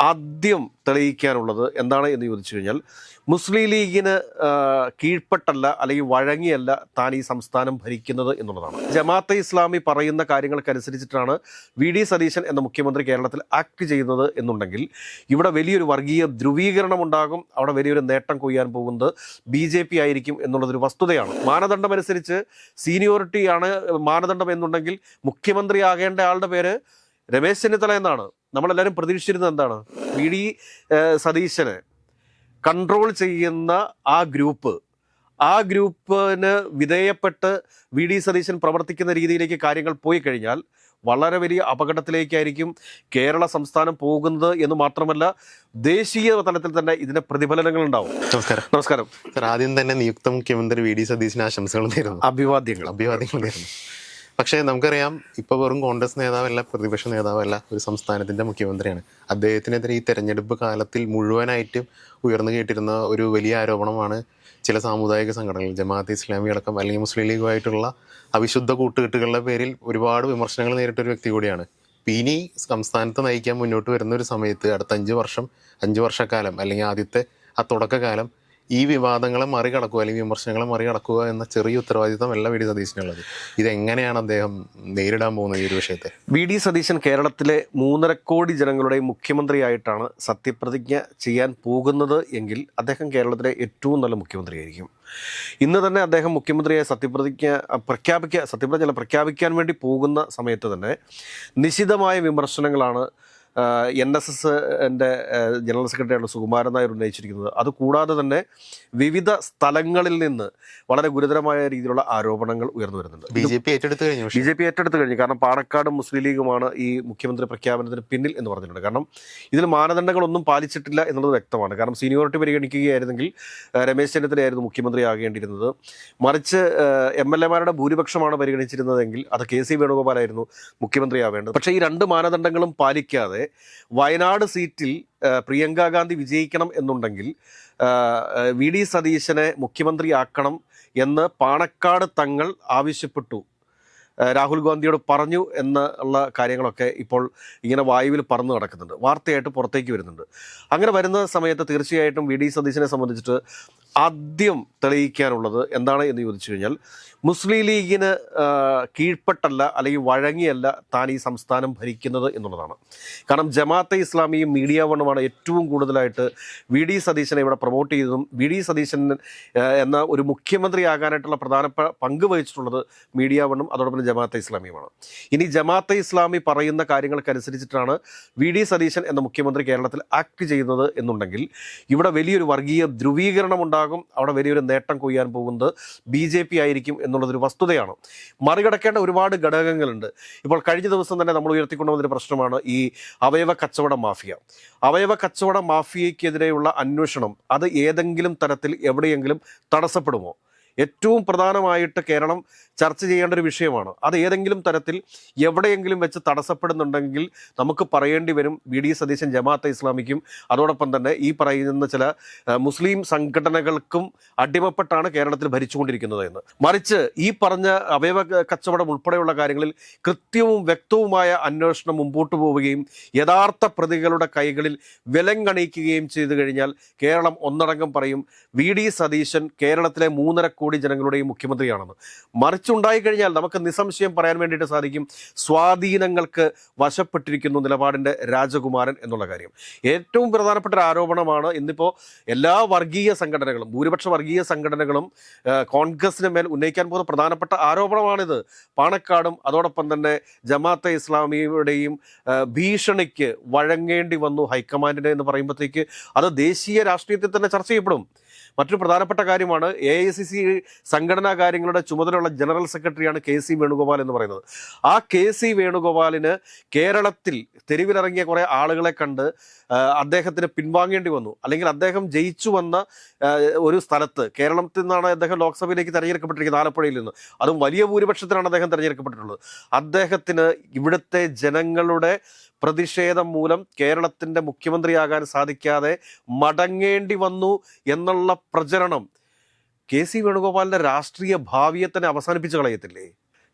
ആദ്യം തെളിയിക്കാനുള്ളത് എന്താണ് എന്ന് ചോദിച്ചു കഴിഞ്ഞാൽ, മുസ്ലിം ലീഗിന് കീഴ്പ്പെട്ടല്ല അല്ലെങ്കിൽ വഴങ്ങിയല്ല താൻ ഈ സംസ്ഥാനം ഭരിക്കുന്നത് എന്നുള്ളതാണ്. ജമാഅത്തെ ഇസ്ലാമി പറയുന്ന കാര്യങ്ങൾക്കനുസരിച്ചിട്ടാണ് വി സതീശൻ എന്ന മുഖ്യമന്ത്രി കേരളത്തിൽ ആക്ട് ചെയ്യുന്നത് എന്നുണ്ടെങ്കിൽ ഇവിടെ വലിയൊരു വർഗീയ ധ്രുവീകരണം ഉണ്ടാകും. അവിടെ വലിയൊരു നേട്ടം കൊയ്യാൻ പോകുന്നത് BJP ആയിരിക്കും എന്നുള്ളതൊരു വസ്തുതയാണ്. മാനദണ്ഡം അനുസരിച്ച് സീനിയോറിറ്റിയാണ് മാനദണ്ഡം എന്നുണ്ടെങ്കിൽ മുഖ്യമന്ത്രി ആകേണ്ട ആളുടെ പേര് രമേശ് ചെന്നിത്തല എന്നാണ്. നമ്മളെല്ലാവരും പ്രതീക്ഷിച്ചിരുന്നത് എന്താണ്? വി സതീശനെ കൺട്രോൾ ചെയ്യുന്ന ആ ഗ്രൂപ്പിന് വിധേയപ്പെട്ട് വി സതീശൻ പ്രവർത്തിക്കുന്ന രീതിയിലേക്ക് കാര്യങ്ങൾ പോയി കഴിഞ്ഞാൽ വളരെ വലിയ അപകടത്തിലേക്കായിരിക്കും കേരള സംസ്ഥാനം പോകുന്നത് എന്ന് മാത്രമല്ല, ദേശീയ തലത്തിൽ തന്നെ ഇതിന്റെ പ്രതിഫലനങ്ങൾ ഉണ്ടാവും. നമസ്കാരം സർ. ആദ്യം തന്നെ നിയുക്ത മുഖ്യമന്ത്രി വി സതീശന് ആശംസകൾ നേരുന്നു, അഭിവാദ്യങ്ങൾ നേരുന്നു. പക്ഷേ നമുക്കറിയാം, ഇപ്പോൾ വെറും കോൺഗ്രസ് നേതാവല്ല, പ്രതിപക്ഷ നേതാവല്ല, ഒരു സംസ്ഥാനത്തിൻ്റെ മുഖ്യമന്ത്രിയാണ്. അദ്ദേഹത്തിനെതിരെ ഈ തെരഞ്ഞെടുപ്പ് കാലത്തിൽ മുഴുവനായിട്ടും ഉയർന്നു കേട്ടിരുന്ന ഒരു വലിയ ആരോപണമാണ് ചില സാമുദായിക സംഘടനകൾ, ജമാഅത്തെ ഇസ്ലാമി അടക്കം അല്ലെങ്കിൽ മുസ്ലിം ലീഗുമായിട്ടുള്ള അവിശുദ്ധ കൂട്ടുകെട്ടുകളുടെ പേരിൽ ഒരുപാട് വിമർശനങ്ങൾ നേരിട്ടൊരു വ്യക്തി കൂടിയാണ്. ഇനി സംസ്ഥാനത്ത് നയിക്കാൻ മുന്നോട്ട് വരുന്ന ഒരു സമയത്ത് അടുത്ത 5 വർഷക്കാലം അല്ലെങ്കിൽ ആദ്യത്തെ ആ തുടക്കകാലം ഈ വിവാദങ്ങളെ മറികടക്കുക അല്ലെങ്കിൽ വിമർശനങ്ങളെ മറികടക്കുക എന്ന ചെറിയ ഉത്തരവാദിത്തമല്ല വി സതീശനുള്ളത്. ഇതെങ്ങനെയാണ് അദ്ദേഹം നേരിടാൻ പോകുന്നത് ഈ ഒരു വിഷയത്തെ? വി സതീശൻ കേരളത്തിലെ 3.5 കോടി ജനങ്ങളുടെ മുഖ്യമന്ത്രിയായിട്ടാണ് സത്യപ്രതിജ്ഞ ചെയ്യാൻ പോകുന്നത് എങ്കിൽ അദ്ദേഹം കേരളത്തിലെ ഏറ്റവും നല്ല മുഖ്യമന്ത്രിയായിരിക്കും. ഇന്ന് തന്നെ അദ്ദേഹം മുഖ്യമന്ത്രിയായി പ്രഖ്യാപിക്കാൻ വേണ്ടി പോകുന്ന സമയത്ത് തന്നെ നിശിതമായ വിമർശനങ്ങളാണ് NSSന്റെ ജനറൽ സെക്രട്ടറിയാണ് സുകുമാരൻ നായർ ഉന്നയിച്ചിരിക്കുന്നത്. അതുകൂടാതെ തന്നെ വിവിധ സ്ഥലങ്ങളിൽ നിന്ന് വളരെ ഗുരുതരമായ രീതിയിലുള്ള ആരോപണങ്ങൾ ഉയർന്നു വരുന്നുണ്ട്. BJP ഏറ്റെടുത്തു കഴിഞ്ഞു. കാരണം പാണക്കാടും മുസ്ലിം ലീഗുമാണ് ഈ മുഖ്യമന്ത്രി പ്രഖ്യാപനത്തിന് പിന്നിൽ എന്ന് പറഞ്ഞിട്ടുണ്ട്. കാരണം ഇതിൽ മാനദണ്ഡങ്ങളൊന്നും പാലിച്ചിട്ടില്ല എന്നുള്ളത് വ്യക്തമാണ്. കാരണം സീനിയോറിറ്റി പരിഗണിക്കുകയായിരുന്നെങ്കിൽ രമേശ് ചെന്നിത്തലയായിരുന്നു മുഖ്യമന്ത്രി ആകേണ്ടിയിരുന്നത്. മറിച്ച് MLA-മാരുടെ ഭൂരിപക്ഷമാണ് പരിഗണിച്ചിരുന്നതെങ്കിൽ അത് KC വേണുഗോപാലായിരുന്നു മുഖ്യമന്ത്രി ആവേണ്ടത്. പക്ഷേ ഈ 2 മാനദണ്ഡങ്ങളും പാലിക്കാതെ വയനാട് സീറ്റിൽ പ്രിയങ്ക ഗാന്ധി വിജയിക്കണം എന്നുണ്ടെങ്കിൽ വി സതീശനെ മുഖ്യമന്ത്രിയാക്കണം എന്ന് പാണക്കാട് തങ്ങൾ ആവശ്യപ്പെട്ടു, രാഹുൽ ഗാന്ധിയോട് പറഞ്ഞു എന്നുള്ള കാര്യങ്ങളൊക്കെ ഇപ്പോൾ ഇങ്ങനെ വായുവിൽ പറന്ന് നടക്കുന്നുണ്ട്, വാർത്തയായിട്ട് പുറത്തേക്ക് വരുന്നുണ്ട്. അങ്ങനെ വരുന്ന സമയത്ത് തീർച്ചയായിട്ടും വി സതീശനെ സംബന്ധിച്ചിട്ട് ആദ്യം തെളിയിക്കാനുള്ളത് എന്താണ് എന്ന് ചോദിച്ചു കഴിഞ്ഞാൽ, മുസ്ലിം ലീഗിന് കീഴ്പ്പെട്ടല്ല അല്ലെങ്കിൽ വഴങ്ങിയല്ല താൻ ഈ സംസ്ഥാനം ഭരിക്കുന്നത് എന്നുള്ളതാണ്. കാരണം ജമാഅത്തെ ഇസ്ലാമിയും മീഡിയ വണ്ണുമാണ് ഏറ്റവും കൂടുതലായിട്ട് വി സതീശനെ ഇവിടെ പ്രൊമോട്ട് ചെയ്തതും വി സതീശൻ എന്ന ഒരു മുഖ്യമന്ത്രി ആകാനായിട്ടുള്ള പ്രധാനപ്പെട്ട പങ്ക് വഹിച്ചിട്ടുള്ളത് മീഡിയ വണ്ണും അതോടൊപ്പം ജമാഅത്തെ ഇസ്ലാമിയുമാണ്. ഇനി ജമാഅത്തെ ഇസ്ലാമി പറയുന്ന കാര്യങ്ങൾക്കനുസരിച്ചിട്ടാണ് വി സതീശൻ എന്ന മുഖ്യമന്ത്രി കേരളത്തിൽ ആക്ട് ചെയ്യുന്നത് എന്നുണ്ടെങ്കിൽ ഇവിടെ വലിയൊരു വർഗീയ ധ്രുവീകരണം ഉണ്ടാകും. അവിടെ വലിയൊരു നേട്ടം കൊയ്യാൻ പോകുന്നത് BJP ആയിരിക്കും എന്നുള്ളതൊരു വസ്തുതയാണ്. മറികടക്കേണ്ട ഒരുപാട് ഘടകങ്ങളുണ്ട്. ഇപ്പോൾ കഴിഞ്ഞ ദിവസം തന്നെ നമ്മൾ ഉയർത്തിക്കൊണ്ടുവന്നൊരു പ്രശ്നമാണ് ഈ അവയവ കച്ചവട മാഫിയയ്ക്കെതിരെയുള്ള അന്വേഷണം. അത് ഏതെങ്കിലും തരത്തിൽ എവിടെയെങ്കിലും തടസ്സപ്പെടുമോ? ഏറ്റവും പ്രധാനമായിട്ട് കേരളം ചർച്ച ചെയ്യേണ്ട ഒരു വിഷയമാണ്. അത് ഏതെങ്കിലും തരത്തിൽ എവിടെയെങ്കിലും വെച്ച് തടസ്സപ്പെടുന്നുണ്ടെങ്കിൽ നമുക്ക് പറയേണ്ടി വരും വി സതീശൻ ജമാഅത്തെ ഇസ്ലാമിക്കും അതോടൊപ്പം തന്നെ ഈ പറയുന്ന ചില മുസ്ലിം സംഘടനകൾക്കും അടിമപ്പെട്ടാണ് കേരളത്തിൽ ഭരിച്ചുകൊണ്ടിരിക്കുന്നത് എന്ന്. മറിച്ച് ഈ പറഞ്ഞ അവയവ കച്ചവടം ഉൾപ്പെടെയുള്ള കാര്യങ്ങളിൽ കൃത്യവും വ്യക്തവുമായ അന്വേഷണം മുമ്പോട്ട് പോവുകയും യഥാർത്ഥ പ്രതികളുടെ കൈകളിൽ വിലങ്ങണിയിക്കുകയും ചെയ്തു കഴിഞ്ഞാൽ കേരളം ഒന്നടങ്കം പറയും വി സതീശൻ കേരളത്തിലെ 3.5 കോടി ജനങ്ങളുടെയും മുഖ്യമന്ത്രിയാണെന്ന്. മറിച്ചുണ്ടായിക്കഴിഞ്ഞാൽ നമുക്ക് നിസ്സംശയം പറയാൻ വേണ്ടിയിട്ട് സാധിക്കും സ്വാധീനങ്ങൾക്ക് വശപ്പെട്ടിരിക്കുന്നു നിലപാടിൻ്റെ രാജകുമാരൻ എന്നുള്ള കാര്യം. ഏറ്റവും പ്രധാനപ്പെട്ട ഒരു ആരോപണമാണ് ഇന്നിപ്പോൾ എല്ലാ വർഗീയ സംഘടനകളും, ഭൂരിപക്ഷ വർഗീയ സംഘടനകളും കോൺഗ്രസിന് മേൽ ഉന്നയിക്കാൻ പോകുന്ന പ്രധാനപ്പെട്ട ആരോപണമാണിത്. പാണക്കാടും അതോടൊപ്പം തന്നെ ജമാഅത്തെ ഇസ്ലാമിയുടെയും ഭീഷണിക്ക് വഴങ്ങേണ്ടി വന്നു ഹൈക്കമാൻഡിനെ എന്ന് പറയുമ്പോഴത്തേക്ക് അത് ദേശീയ രാഷ്ട്രീയത്തിൽ തന്നെ ചർച്ച ചെയ്യപ്പെടും. മറ്റൊരു പ്രധാനപ്പെട്ട കാര്യമാണ് AICC സംഘടനാ കാര്യങ്ങളുടെ ചുമതലയുള്ള ജനറൽ സെക്രട്ടറിയാണ് KC വേണുഗോപാൽ എന്ന് പറയുന്നത്. ആ KC വേണുഗോപാലിന് കേരളത്തിൽ തെരുവിലിറങ്ങിയ കുറേ ആളുകളെ കണ്ട് അദ്ദേഹത്തിന് പിൻവാങ്ങേണ്ടി വന്നു. അല്ലെങ്കിൽ അദ്ദേഹം ജയിച്ചു വന്ന ഒരു സ്ഥലത്ത്, കേരളത്തിൽ നിന്നാണ് അദ്ദേഹം ലോക്സഭയിലേക്ക് തെരഞ്ഞെടുക്കപ്പെട്ടിരിക്കുന്നത്, ആലപ്പുഴയിൽ നിന്ന്, അതും വലിയ ഭൂരിപക്ഷത്തിനാണ് അദ്ദേഹം തെരഞ്ഞെടുക്കപ്പെട്ടിട്ടുള്ളത്. അദ്ദേഹത്തിന് ഇവിടുത്തെ ജനങ്ങളുടെ പ്രതിഷേധം മൂലം കേരളത്തിൻ്റെ മുഖ്യമന്ത്രിയാകാൻ സാധിക്കാതെ മടങ്ങേണ്ടി വന്നു എന്നുള്ള പ്രചരണം KC വേണുഗോപാലിൻ്റെ രാഷ്ട്രീയ ഭാവിയെ തന്നെ അവസാനിപ്പിച്ച് കളയത്തില്ലേ?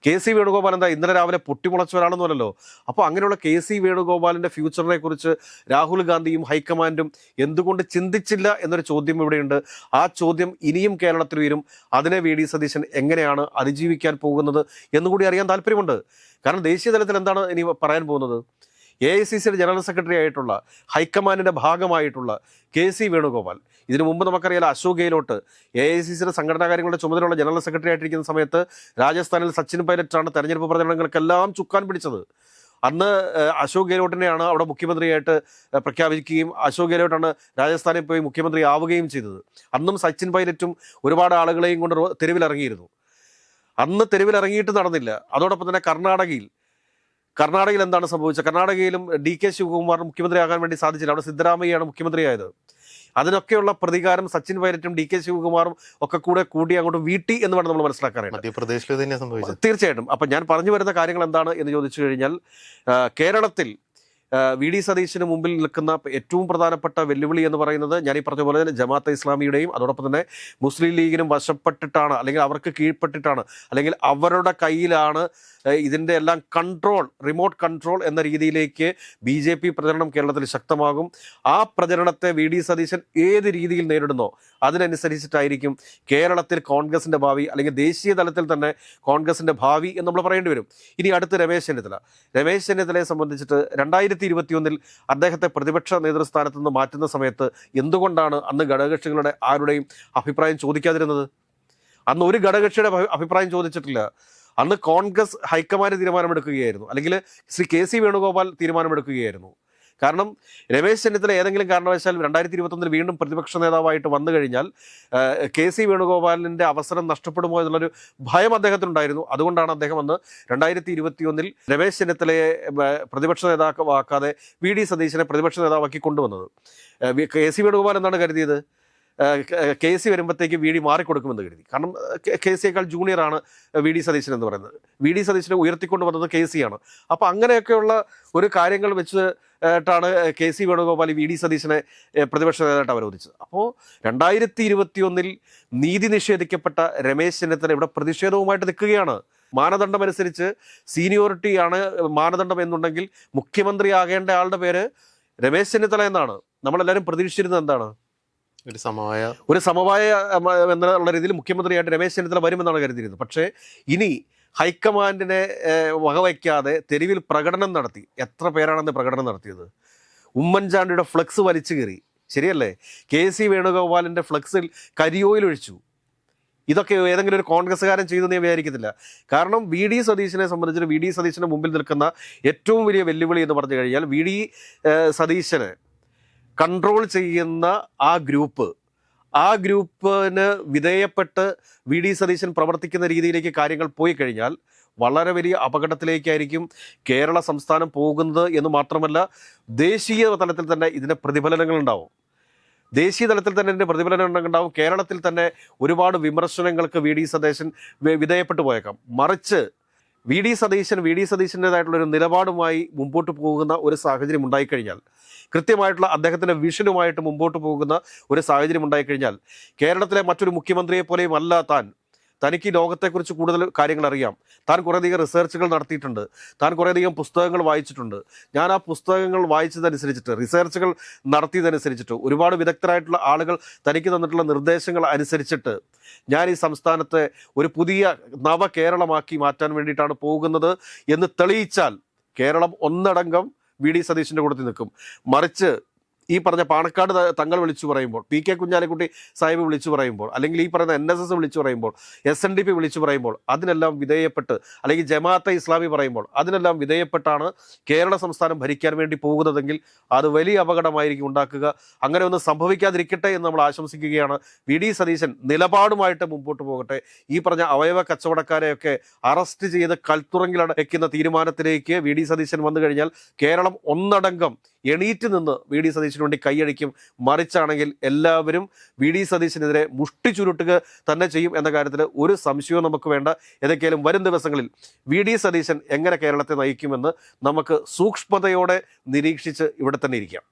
കെ.സി. വേണുഗോപാൽ എന്താ ഇന്നലെ രാവിലെ പൊട്ടിമുളച്ച ഒരാളൊന്നുമല്ലല്ലോ. അപ്പോൾ അങ്ങനെയുള്ള കെ.സി. വേണുഗോപാലിൻ്റെ ഫ്യൂച്ചറിനെ കുറിച്ച് രാഹുൽ ഗാന്ധിയും ഹൈക്കമാൻഡും എന്തുകൊണ്ട് ചിന്തിച്ചില്ല എന്നൊരു ചോദ്യം ഇവിടെയുണ്ട്. ആ ചോദ്യം ഇനിയും കേരളത്തിൽ വരും. അതിനെ വി.ഡി. സതീശൻ എങ്ങനെയാണ് അതിജീവിക്കാൻ പോകുന്നത് എന്നുകൂടി അറിയാൻ താല്പര്യമുണ്ട്. കാരണം ദേശീയ തലത്തിൽ എന്താണ് ഇനി പറയാൻ പോകുന്നത്? AICCയുടെ ജനറൽ സെക്രട്ടറി ആയിട്ടുള്ള ഹൈക്കമാൻഡിൻ്റെ ഭാഗമായിട്ടുള്ള കെ.സി. വേണുഗോപാൽ, ഇതിനു മുമ്പ് നമുക്കറിയാലോ അശോക് ഗെഹ്ലോട്ട് AICCയുടെ സംഘടനാ കാര്യങ്ങളുടെ ചുമതലയുള്ള ജനറൽ സെക്രട്ടറി ആയിട്ടിരിക്കുന്ന സമയത്ത് രാജസ്ഥാനിൽ സച്ചിൻ പൈലറ്റാണ് തെരഞ്ഞെടുപ്പ് പ്രചരണങ്ങൾക്കെല്ലാം ചുക്കാൻ പിടിച്ചത്. അന്ന് അശോക് ഗെഹ്ലോട്ടിനെയാണ് അവിടെ മുഖ്യമന്ത്രിയായിട്ട് പ്രഖ്യാപിക്കുകയും അശോക് ഗെഹ്ലോട്ടാണ് രാജസ്ഥാനിൽ പോയി മുഖ്യമന്ത്രി ആവുകയും ചെയ്തത്. അന്നും സച്ചിൻ പൈലറ്റും ഒരുപാട് ആളുകളെയും കൊണ്ട് തെരുവിലിറങ്ങിയിരുന്നു. അന്ന് തെരുവിലിറങ്ങിയിട്ട് നടന്നില്ല. അതോടൊപ്പം തന്നെ കർണാടകയിൽ എന്താണ് സംഭവിച്ചത്? കർണാടകയിലും DK ശിവകുമാർ മുഖ്യമന്ത്രിയാകാൻ വേണ്ടി സാധിച്ചില്ല. അവിടെ സിദ്ധരാമയ്യാണ് മുഖ്യമന്ത്രിയായത്. അതിനൊക്കെയുള്ള പ്രതികാരം സച്ചിൻ പൈലറ്റും DK ശിവകുമാറും ഒക്കെ കൂടി അങ്ങോട്ട് വീട്ടി എന്ന് വേണം നമ്മൾ മനസ്സിലാക്കാനായിട്ട്. മധ്യപ്രദേശിൽ തന്നെ സംഭവിച്ചത് തീർച്ചയായിട്ടും. അപ്പം ഞാൻ പറഞ്ഞു വരുന്ന കാര്യങ്ങൾ എന്താണ് എന്ന് ചോദിച്ചു കഴിഞ്ഞാൽ, കേരളത്തിൽ വി.ഡി. സതീശന് മുമ്പിൽ നിൽക്കുന്ന ഏറ്റവും പ്രധാനപ്പെട്ട വെല്ലുവിളി എന്ന് പറയുന്നത് ഞാൻ ഈ പറഞ്ഞ പോലെ തന്നെ ജമാഅത്തെ ഇസ്ലാമിയുടെയും അതോടൊപ്പം തന്നെ മുസ്ലിം ലീഗിനും വശപ്പെട്ടിട്ടാണ്, അല്ലെങ്കിൽ അവർക്ക് കീഴ്പ്പെട്ടിട്ടാണ്, അല്ലെങ്കിൽ അവരുടെ കയ്യിലാണ് ഇതിൻ്റെ എല്ലാം റിമോട്ട് കൺട്രോൾ എന്ന രീതിയിലേക്ക് BJP പ്രചരണം കേരളത്തിൽ ശക്തമാകും. ആ പ്രചരണത്തെ വി.ഡി. സതീശൻ ഏത് രീതിയിൽ നേരിടുന്നോ അതിനനുസരിച്ചിട്ടായിരിക്കും കേരളത്തിൽ കോൺഗ്രസിൻ്റെ ഭാവി, അല്ലെങ്കിൽ ദേശീയ തലത്തിൽ തന്നെ കോൺഗ്രസിൻ്റെ ഭാവി എന്ന് നമ്മൾ പറയേണ്ടി വരും. ഇനി അടുത്ത് രമേശ് ചെന്നിത്തലയെ സംബന്ധിച്ചിട്ട് 2021 അദ്ദേഹത്തെ പ്രതിപക്ഷ നേതൃസ്ഥാനത്ത് നിന്ന് മാറ്റുന്ന സമയത്ത് എന്തുകൊണ്ടാണ് അന്ന് ഘടകകക്ഷികളുടെ ആരുടെയും അഭിപ്രായം ചോദിക്കാതിരുന്നത്? അന്ന് ഒരു ഘടകകക്ഷിയുടെ അഭിപ്രായം ചോദിച്ചിട്ടില്ല. അന്ന് കോൺഗ്രസ് ഹൈക്കമാൻഡ് തീരുമാനമെടുക്കുകയായിരുന്നു, അല്ലെങ്കിൽ ശ്രീ കെ.സി. വേണുഗോപാൽ തീരുമാനമെടുക്കുകയായിരുന്നു. കാരണം രമേശ് ചെന്നിത്തല ഏതെങ്കിലും കാരണവശാൽ 2021 വീണ്ടും പ്രതിപക്ഷ നേതാവായിട്ട് വന്നു കഴിഞ്ഞാൽ കെ.സി. വേണുഗോപാലിൻ്റെ അവസരം നഷ്ടപ്പെടുമോ എന്നുള്ളൊരു ഭയം അദ്ദേഹത്തിനുണ്ടായിരുന്നു. അതുകൊണ്ടാണ് അദ്ദേഹം അന്ന് 2021 രമേശ് ചെന്നിത്തലയെ പ്രതിപക്ഷ നേതാവാക്കാതെ വി.ഡി. സതീശനെ പ്രതിപക്ഷ നേതാവാക്കി കൊണ്ടുവന്നത്. കെ.സി. വേണുഗോപാൽ എന്താണ് കരുതിയത്? കെ.സി. വരുമ്പോഴത്തേക്ക് വി.ഡി. മാറിക്കൊടുക്കുമെന്ന് കരുതി. കാരണം കെ.സിയേക്കാൾ ജൂനിയറാണ് വി.ഡി. സതീശൻ എന്ന് പറയുന്നത്. വി.ഡി. സതീശനെ ഉയർത്തിക്കൊണ്ട് വന്നത് കെ.സി.ആണ്. അപ്പോൾ അങ്ങനെയൊക്കെയുള്ള ഒരു കാര്യങ്ങൾ വെച്ചിട്ടാണ് കെ.സി. വേണുഗോപാൽ വി.ഡി. സതീശനെ പ്രതിപക്ഷ നേതാവായിട്ട് അവരോധിച്ചത്. അപ്പോൾ 2021 നീതി നിഷേധിക്കപ്പെട്ട രമേശ് ചെന്നിത്തല ഇവിടെ പ്രതിഷേധവുമായിട്ട് നിൽക്കുകയാണ്. മാനദണ്ഡമനുസരിച്ച് സീനിയോറിറ്റിയാണ് മാനദണ്ഡം എന്നുണ്ടെങ്കിൽ മുഖ്യമന്ത്രിയാകേണ്ട ആളുടെ പേര് രമേശ് ചെന്നിത്തല എന്നാണ്. നമ്മളെല്ലാവരും പ്രതീക്ഷിച്ചിരുന്നത് എന്താണ്? ഒരു സമവായ എന്നുള്ള രീതിയിൽ മുഖ്യമന്ത്രിയായിട്ട് രമേശ് ചെന്നിത്തല വരുമെന്നാണ് കരുതിയിരുന്നത്. പക്ഷേ ഇനി ഹൈക്കമാൻഡിനെ വകവയ്ക്കാതെ തെരുവിൽ പ്രകടനം നടത്തി. എത്ര പേരാണെന്ന് പ്രകടനം നടത്തിയത്? ഉമ്മൻചാണ്ടിയുടെ ഫ്ലക്സ് വലിച്ചു കയറി, ശരിയല്ലേ? കെ.സി. വേണുഗോപാലിൻ്റെ ഫ്ലക്സിൽ കരിയോയിൽ ഒഴിച്ചു. ഇതൊക്കെ ഏതെങ്കിലും ഒരു കോൺഗ്രസ്സുകാരൻ ചെയ്തെന്ന് ഞാൻ വിചാരിക്കത്തില്ല. കാരണം വി.ഡി. സതീശനെ സംബന്ധിച്ച് വി.ഡി. സതീശന് മുമ്പിൽ നിൽക്കുന്ന ഏറ്റവും വലിയ വെല്ലുവിളി എന്ന് പറഞ്ഞു കഴിഞ്ഞാൽ വി.ഡി. സതീശനെ കൺട്രോൾ ചെയ്യുന്ന ആ ഗ്രൂപ്പിന് വിധേയപ്പെട്ട് വി.ഡി. സതീശൻ പ്രവർത്തിക്കുന്ന രീതിയിലേക്ക് കാര്യങ്ങൾ പോയി കഴിഞ്ഞാൽ വളരെ വലിയ അപകടത്തിലേക്കായിരിക്കും കേരള സംസ്ഥാനം പോകുന്നത് എന്ന് മാത്രമല്ല ദേശീയ തലത്തിൽ തന്നെ ഇതിൻ്റെ പ്രതിഫലനങ്ങളുണ്ടാവും. ദേശീയ തലത്തിൽ തന്നെ ഇതിൻ്റെ പ്രതിഫലനം ഉണ്ടാവും. കേരളത്തിൽ തന്നെ ഒരുപാട് വിമർശനങ്ങൾക്ക് വി.ഡി. സതീശൻ വിധേയപ്പെട്ടു പോയേക്കാം. മറിച്ച് വി.ഡി. സതീശൻ്റെതായിട്ടുള്ളൊരു നിലപാടുമായി മുമ്പോട്ട് പോകുന്ന ഒരു സാഹചര്യം ഉണ്ടായിക്കഴിഞ്ഞാൽ, കൃത്യമായിട്ടുള്ള അദ്ദേഹത്തിൻ്റെ വിഷനുമായിട്ട് മുമ്പോട്ട് പോകുന്ന ഒരു സാഹചര്യം ഉണ്ടായിക്കഴിഞ്ഞാൽ കേരളത്തിലെ മറ്റൊരു മുഖ്യമന്ത്രിയെ പോലെയും അല്ല തനിക്ക് ലോകത്തെക്കുറിച്ച് കൂടുതൽ കാര്യങ്ങൾ അറിയാം. താൻ കുറേയധികം റിസർച്ചുകൾ നടത്തിയിട്ടുണ്ട്. താൻ കുറേയധികം പുസ്തകങ്ങൾ വായിച്ചിട്ടുണ്ട്. ഞാൻ ആ പുസ്തകങ്ങൾ വായിച്ചതനുസരിച്ചിട്ട്, റിസർച്ചുകൾ നടത്തിയതനുസരിച്ചിട്ട്, ഒരുപാട് വിദഗ്ധരായിട്ടുള്ള ആളുകൾ തനിക്ക് തന്നിട്ടുള്ള നിർദ്ദേശങ്ങൾ അനുസരിച്ചിട്ട് ഞാൻ ഈ സംസ്ഥാനത്തെ ഒരു പുതിയ നവകേരളമാക്കി മാറ്റാൻ വേണ്ടിയിട്ടാണ് പോകുന്നത് എന്ന് തെളിയിച്ചാൽ കേരളം ഒന്നടങ്കം വി.ഡി. സതീശൻ്റെ കൂട്ടത്തിൽ നിൽക്കും. മറിച്ച് ഈ പറഞ്ഞ പാണക്കാട് തങ്ങൾ വിളിച്ചു പറയുമ്പോൾ, പി.കെ. കുഞ്ഞാലിക്കുട്ടി സാഹിബ് വിളിച്ചു പറയുമ്പോൾ, അല്ലെങ്കിൽ ഈ പറയുന്ന NSS വിളിച്ചു പറയുമ്പോൾ, SNDP വിളിച്ചു പറയുമ്പോൾ അതിനെല്ലാം വിധേയപ്പെട്ട്, അല്ലെങ്കിൽ ജമാഅത്തെ ഇസ്ലാമി പറയുമ്പോൾ അതിനെല്ലാം വിധേയപ്പെട്ടാണ് കേരള സംസ്ഥാനം ഭരിക്കാൻ വേണ്ടി പോകുന്നതെങ്കിൽ അത് വലിയ അപകടമായിരിക്കും ഉണ്ടാക്കുക. അങ്ങനെ ഒന്നും സംഭവിക്കാതിരിക്കട്ടെ എന്ന് നമ്മൾ ആശംസിക്കുകയാണ്. വി.ഡി. സതീശൻ നിലപാടുമായിട്ട് മുമ്പോട്ട് പോകട്ടെ. ഈ പറഞ്ഞ അവയവ കച്ചവടക്കാരെയൊക്കെ അറസ്റ്റ് ചെയ്ത് കൽത്തുറങ്കിലടയ്ക്കുന്ന തീരുമാനത്തിലേക്ക് വി.ഡി. സതീശൻ വന്നു കഴിഞ്ഞാൽ കേരളം ഒന്നടങ്കം എണീറ്റ് നിന്ന് വി.ഡി. സതീശന് വേണ്ടി കൈയടിക്കും. മറിച്ചാണെങ്കിൽ എല്ലാവരും വി.ഡി. സതീശനെതിരെ മുഷ്ടി ചുരുട്ടുക തന്നെ ചെയ്യും എന്ന കാര്യത്തിൽ ഒരു സംശയവും നമുക്ക് വേണ്ട. ഏതൊക്കെയാലും വരും ദിവസങ്ങളിൽ വി.ഡി. സതീശൻ എങ്ങനെ കേരളത്തെ നയിക്കുമെന്ന് നമുക്ക് സൂക്ഷ്മതയോടെ നിരീക്ഷിച്ച് ഇവിടെ തന്നെ ഇരിക്കാം.